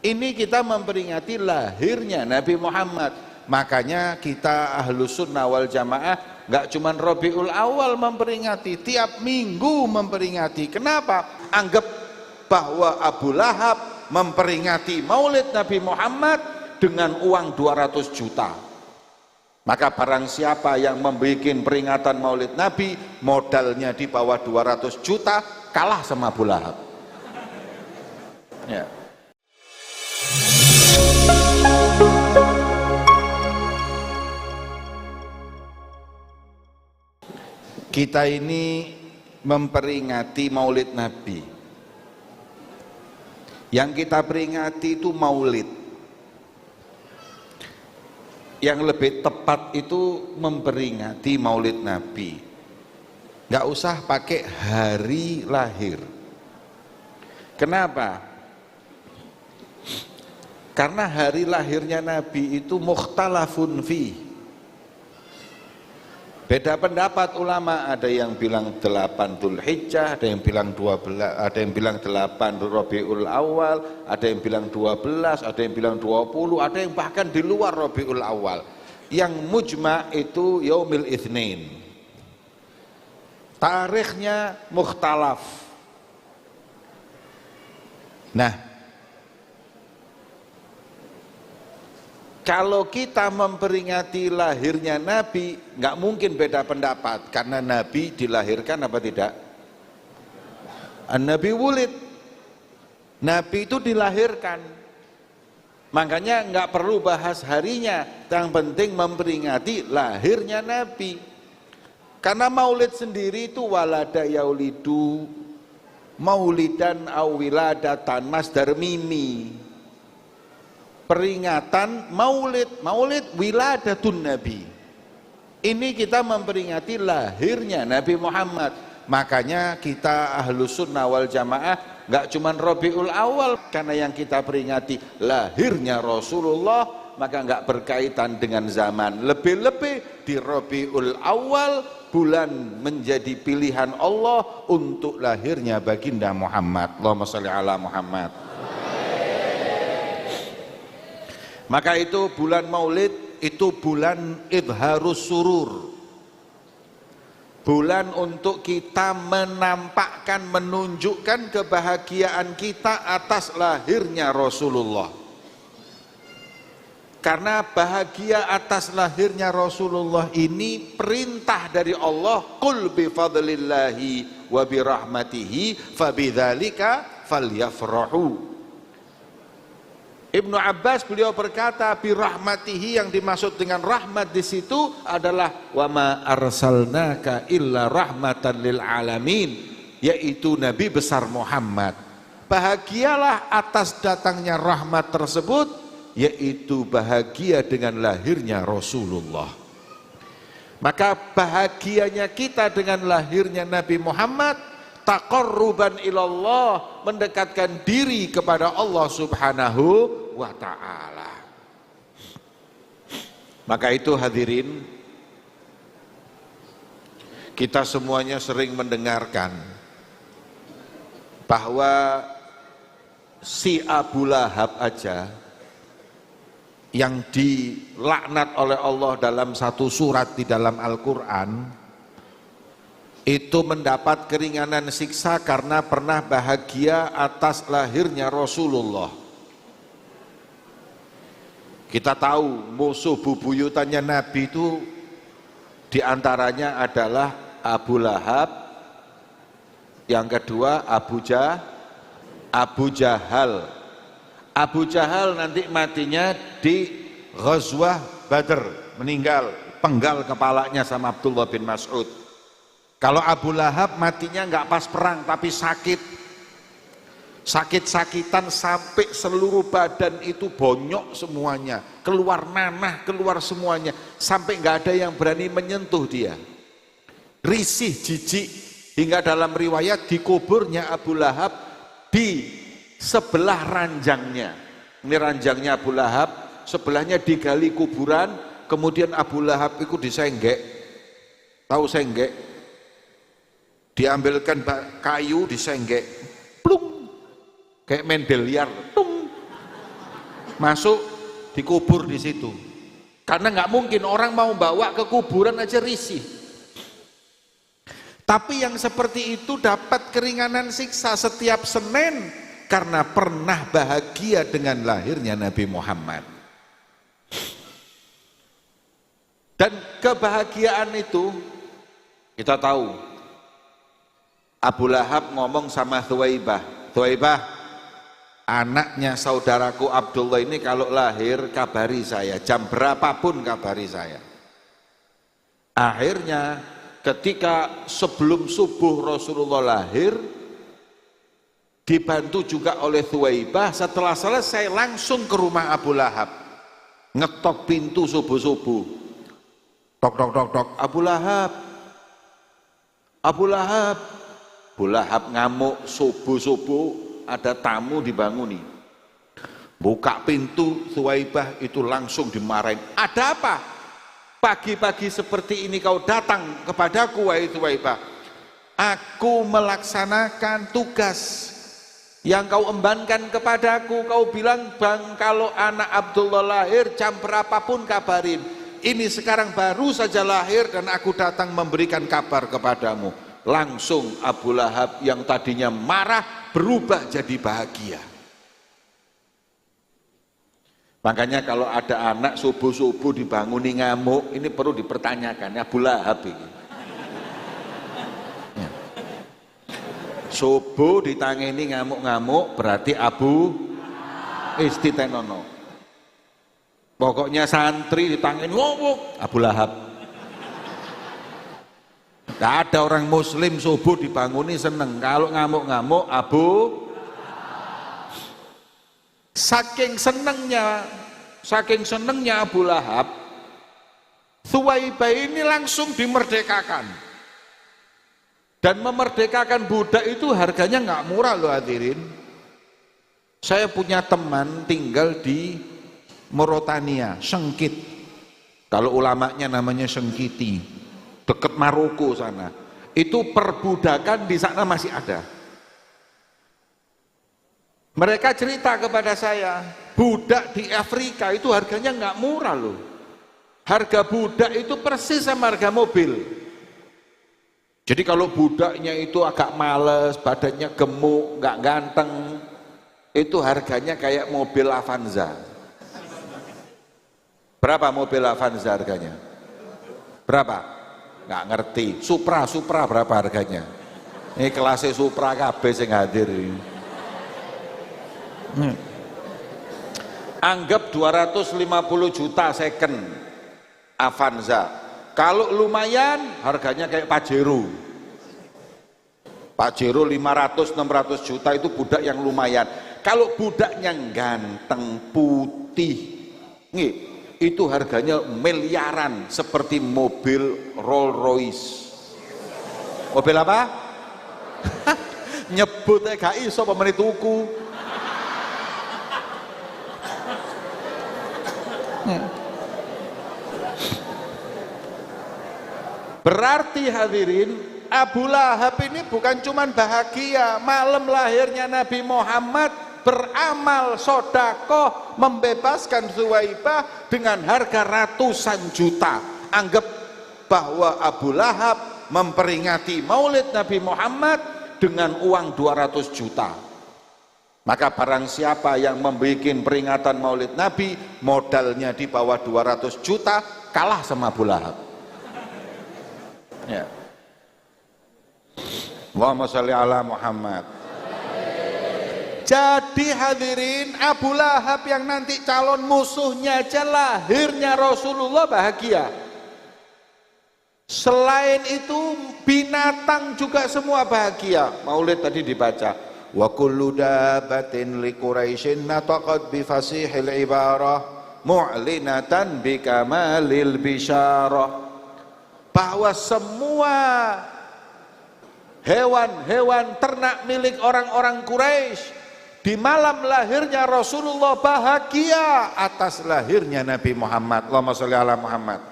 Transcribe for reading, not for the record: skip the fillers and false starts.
Ini kita memperingati lahirnya Nabi Muhammad. Makanya kita Ahlus Sunnah wal Jamaah nggak cuma Rabiul Awal memperingati, tiap minggu memperingati. Kenapa? Anggap bahwa Abu Lahab memperingati Maulid Nabi Muhammad dengan uang 200 juta. Maka barang siapa yang membuat peringatan Maulid Nabi modalnya di bawah 200 juta kalah sama Abu Lahab. Ya. Kita ini memperingati Maulid Nabi. Yang kita peringati itu Maulid. Yang lebih tepat itu memperingati Maulid Nabi. Nggak usah pakai hari lahir. Kenapa? Karena hari lahirnya Nabi itu mukhtalafun fi. Beda pendapat ulama, ada yang bilang 8 Dzulhijjah, ada yang bilang 12, ada yang bilang 8 Rabiul Awal, ada yang bilang 12, ada yang bilang 20, ada yang bahkan di luar Rabiul Awal. Yang mujma' itu Yaumil Itsnin. Tarikhnya mukhtalaf. Nah, kalau kita memperingati lahirnya Nabi, nggak mungkin beda pendapat, karena Nabi dilahirkan apa tidak? An-Nabi wulid. Nabi itu dilahirkan. Makanya nggak perlu bahas harinya, yang penting memperingati lahirnya Nabi. Karena Maulid sendiri itu walada yaulidu, maulidan awiladatan, masdar mimi. Peringatan Maulid, Maulid wiladatun Nabi. Ini kita memperingati lahirnya Nabi Muhammad. Makanya kita Ahlus Sunnah wal Jamaah nggak cuma Rabiul Awal, karena yang kita peringati lahirnya Rasulullah, maka nggak berkaitan dengan zaman. Lebih-lebih di Rabiul Awal, bulan menjadi pilihan Allah untuk lahirnya baginda Muhammad. Allahumma sholli ala Muhammad. Maka itu bulan Maulid itu bulan idharus surur. Bulan untuk kita menampakkan, menunjukkan kebahagiaan kita atas lahirnya Rasulullah. Karena bahagia atas lahirnya Rasulullah ini perintah dari Allah, qul bi fadlillahi wa bi rahmatihi fabidzalika falyafrahu. Ibnu Abbas beliau berkata, bi rahmatihi, yang dimaksud dengan rahmat di situ adalah wa ma arsalnaka illa rahmatan lil alamin, yaitu Nabi besar Muhammad. Bahagialah atas datangnya rahmat tersebut, yaitu bahagia dengan lahirnya Rasulullah. Maka bahagianya kita dengan lahirnya Nabi Muhammad, taqarruban ilallah, mendekatkan diri kepada Allah Subhanahu wa ta'ala. Maka itu hadirin, kita semuanya sering mendengarkan bahwa si Abu Lahab aja yang dilaknat oleh Allah dalam satu surat di dalam Al-Quran, itu mendapat keringanan siksa karena pernah bahagia atas lahirnya Rasulullah. Kita tahu musuh bubuyutannya Nabi itu diantaranya adalah Abu Lahab, yang kedua Abu Jahal. Abu Jahal nanti matinya di Ghazwah Badr, meninggal, penggal kepalanya sama Abdullah bin Mas'ud. Kalau Abu Lahab matinya nggak pas perang tapi sakit-sakitan sampai seluruh badan itu bonyok semuanya, keluar nanah, keluar semuanya, sampai nggak ada yang berani menyentuh dia. Risih, jijik, hingga dalam riwayat dikuburnya Abu Lahab di sebelah ranjangnya. Ini ranjangnya Abu Lahab, sebelahnya digali kuburan, kemudian Abu Lahab itu disenggek. Tahu senggek? Diambilkan kayu, disenggek, plung, kayak main biliar, plung. masuk dikubur di situ. Karena nggak mungkin orang mau bawa ke kuburan aja risih. Tapi yang seperti itu dapat keringanan siksa setiap Senin karena pernah bahagia dengan lahirnya Nabi Muhammad. Dan kebahagiaan itu kita tahu. Abu Lahab ngomong sama Thuwaibah, Thuwaibah, anaknya saudaraku Abdullah ini kalau lahir kabari saya, jam berapapun kabari saya. Akhirnya ketika sebelum subuh Rasulullah lahir, dibantu juga oleh Thuwaibah, setelah selesai langsung ke rumah Abu Lahab, ngetok pintu subuh-subuh, tok tok tok tok, Abu Lahab, Abu Lahab. Abu Lahab ngamuk, subuh-subuh ada tamu dibanguni, buka pintu, Thuwaibah itu langsung dimarahin. Ada apa? Pagi-pagi seperti ini kau datang kepadaku, wahai Thuwaibah. Aku melaksanakan tugas yang kau embankan kepadaku. Kau bilang, bang, kalau anak Abdullah lahir jam berapapun kabarin. Ini sekarang baru saja lahir dan aku datang memberikan kabar kepadamu. Langsung Abu Lahab yang tadinya marah berubah jadi bahagia. Makanya kalau ada anak subuh-subuh dibanguni ngamuk, ini perlu dipertanyakan, Abu Lahab ini. Ya. Subuh ditangani ngamuk-ngamuk berarti Abu Istitenono. Pokoknya santri ditangani ngamuk, Abu Lahab. Gak ada orang muslim subuh dibanguni seneng, kalau ngamuk-ngamuk Abu. Saking senengnya Abu Lahab, Thuwaibah ini langsung dimerdekakan. Dan memerdekakan budak itu harganya nggak murah loh hadirin. Saya punya teman tinggal di Mauritania, Sengkit. Kalau ulamanya namanya Sengkiti, dekat Maroko sana. Itu perbudakan di sana masih ada. Mereka cerita kepada saya, budak di Afrika itu harganya nggak murah loh. Harga budak itu persis sama harga mobil. Jadi kalau budaknya itu agak males, badannya gemuk, nggak ganteng, itu harganya kayak mobil Avanza. Berapa mobil Avanza harganya? Berapa? Nggak ngerti. Supra berapa harganya? Ini kelasnya Supra kabeh sing hadir ini. Anggap 250 juta second Avanza. Kalau lumayan harganya kayak Pajero. Pajero 500-600 juta itu budak yang lumayan. Kalau budaknya ganteng, putih, nih, itu harganya miliaran seperti mobil Rolls Royce. Mobil apa? Nyebutnya gak iso pemeni tuku. Berarti hadirin, Abu Lahab ini bukan cuman bahagia malam lahirnya Nabi Muhammad, beramal sodakoh membebaskan Thuwaibah dengan harga ratusan juta. Anggap bahwa Abu Lahab memperingati maulid Nabi Muhammad dengan uang 200 juta. Maka barang siapa yang membuat peringatan maulid Nabi modalnya di bawah 200 juta kalah sama Abu Lahab. Ya. Allahumma sholli ala Muhammad. Jadi hadirin, Abu Lahab yang nanti calon musuhnya aja lahirnya Rasulullah bahagia. Selain itu binatang juga semua bahagia. Maulid tadi dibaca, wa kullu dabatin li Quraisyin nataqat bi fasihil ibarah mu'linatan bi kamalil bisyarah. Bahwa semua hewan-hewan ternak milik orang-orang Quraisy di malam lahirnya Rasulullah bahagia atas lahirnya Nabi Muhammad. Allahumma sholli ala Muhammad.